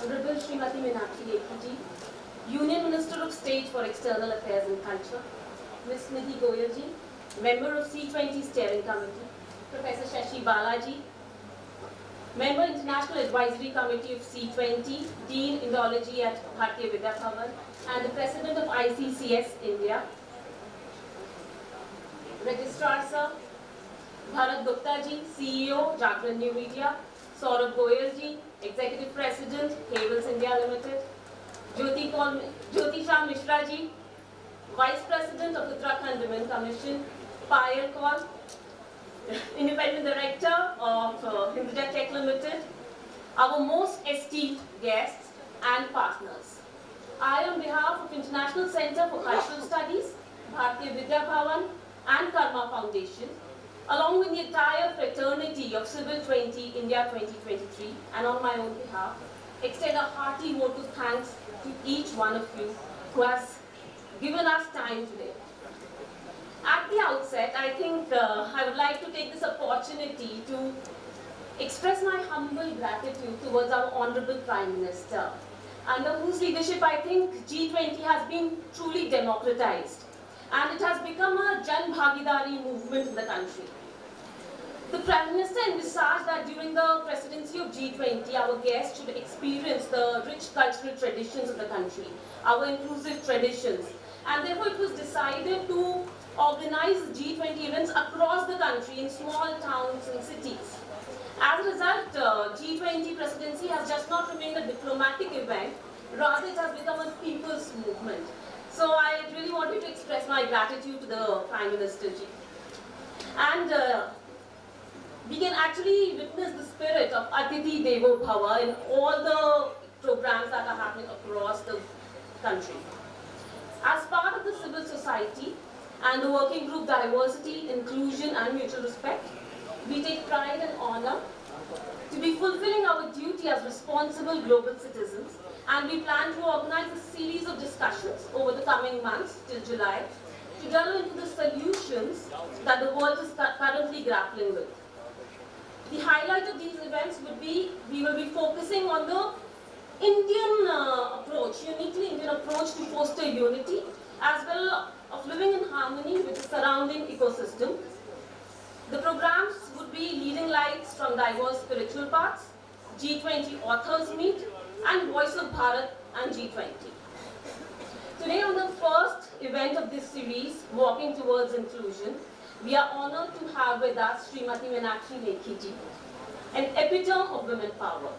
Honorable Srimati Lekhi, Union Minister of State for External Affairs and Culture, Ms. Nidhi Goyalji, Member of C20 Steering Committee, Professor Shashi Balaji, Member International Advisory Committee of C20, Dean Indology at Bharatiya Vidya Bhavan, and the President of ICCS India, Registrar Sir, Bharat Gupta ji, CEO, Jagran New Media, Saurabh Goyal ji, Executive President, Cables India Limited, Jyoti Shah Mishra ji, Vice President of Uttarakhand Women Commission, Payal Kaur, Independent Director of Hinduja Tech Limited, our most esteemed guests and partners. I, on behalf of International Center for Cultural Studies, Bharatiya Vidya Bhavan and Karma Foundation, along with the entire fraternity of Civil20 India 2023, and on my own behalf, extend a hearty vote of thanks to each one of you who has given us time today. At the outset, I think I would like to take this opportunity to express my humble gratitude towards our Honorable Prime Minister, under whose leadership I think G20 has been truly democratized, and it has become a Jan Bhaagidari movement in the country. The Prime Minister envisaged that during the presidency of G20, our guests should experience the rich cultural traditions of the country, our inclusive traditions, and therefore it was decided to organize G20 events across the country in small towns and cities. As a result, G20 presidency has just not remained a diplomatic event, rather it has become a people's movement. So I really wanted to express my gratitude to the Prime Minister ji. And we can actually witness the spirit of Atithi Devo Bhava in all the programs that are happening across the country. As part of the civil society and the working group Diversity, Inclusion and Mutual Respect, we take pride and honor to be fulfilling our duty as responsible global citizens, and we plan to organize a series of discussions over the coming months till July to delve into the solutions that the world is currently grappling with. The highlight of these events would be, we will be focusing on the Indian approach, uniquely Indian approach to foster unity, as well of living in harmony with the surrounding ecosystem. The programs would be Leading Lights from Diverse Spiritual Paths, G20 Authors Meet, and Voice of Bharat and G20. Today, on the first event of this series, Walking Towards Inclusion, we are honored to have with us Srimati Lekhi ji, an epitome of women power.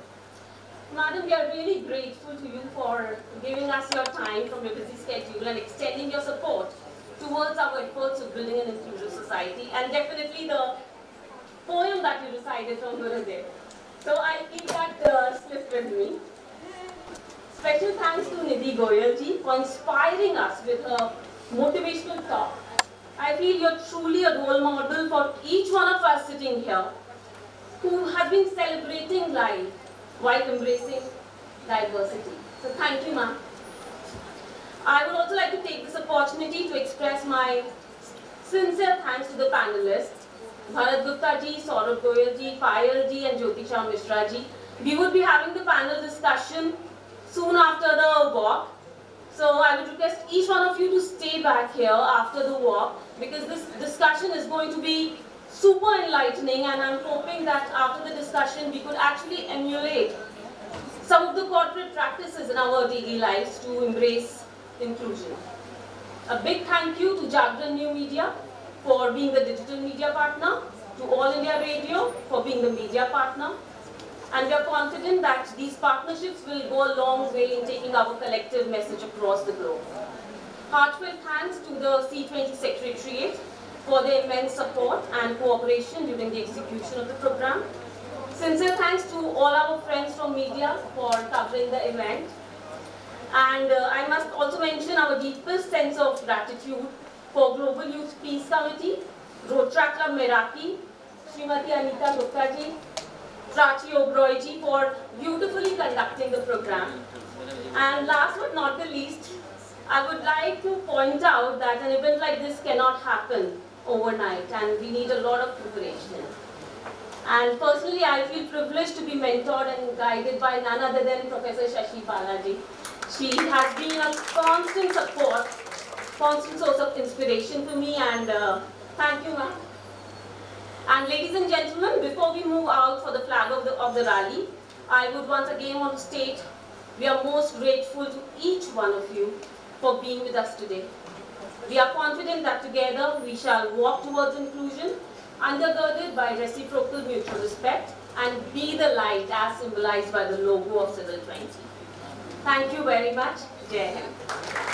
Madam, we are really grateful to you for giving us your time from your busy schedule and extending your support towards our efforts of building an inclusive society, and definitely the poem that you recited from Gurudev. So I keep that slip with me. Special thanks to Nidhi Goyal ji for inspiring us with her motivational talk. I feel you're truly a role model for each one of us sitting here who has been celebrating life while embracing diversity. So thank you, ma'am. I would also like to take this opportunity to express my sincere thanks to the panelists, Bharat Gupta ji, Saurabh Goyal ji, Payal ji and Jyoti Shah Mishra ji. We would be having the panel discussion soon after the walk. So I would request each one of you to stay back here after the walk, because this discussion is going to be super enlightening, and I'm hoping that after the discussion we could actually emulate some of the corporate practices in our daily lives to embrace inclusion. A big thank you to Jagran New Media for being the digital media partner, to All India Radio for being the media partner, and we are confident that these partnerships will go a long way in taking our collective message across the globe. Heartfelt thanks to the C20 Secretariat for their immense support and cooperation during the execution of the program. Sincere thanks to all our friends from media for covering the event. And I must also mention our deepest sense of gratitude for Global Youth Peace Committee, Road Track Club Meraki, Srimati Anita Gupta ji, Prachi Oberoi ji for beautifully conducting the program. And last but not the least, I would like to point out that an event like this cannot happen overnight, and we need a lot of preparation. And personally, I feel privileged to be mentored and guided by none other than Professor Shashi Balaji. She has been a constant support, constant source of inspiration for me, and thank you, ma'am. And ladies and gentlemen, before we move out for the flag of the rally, I would once again want to state we are most grateful to each one of you for being with us today. We are confident that together we shall walk towards inclusion, undergirded by reciprocal mutual respect, and be the light as symbolized by the logo of Civil20. Thank you very much. Jai Hind.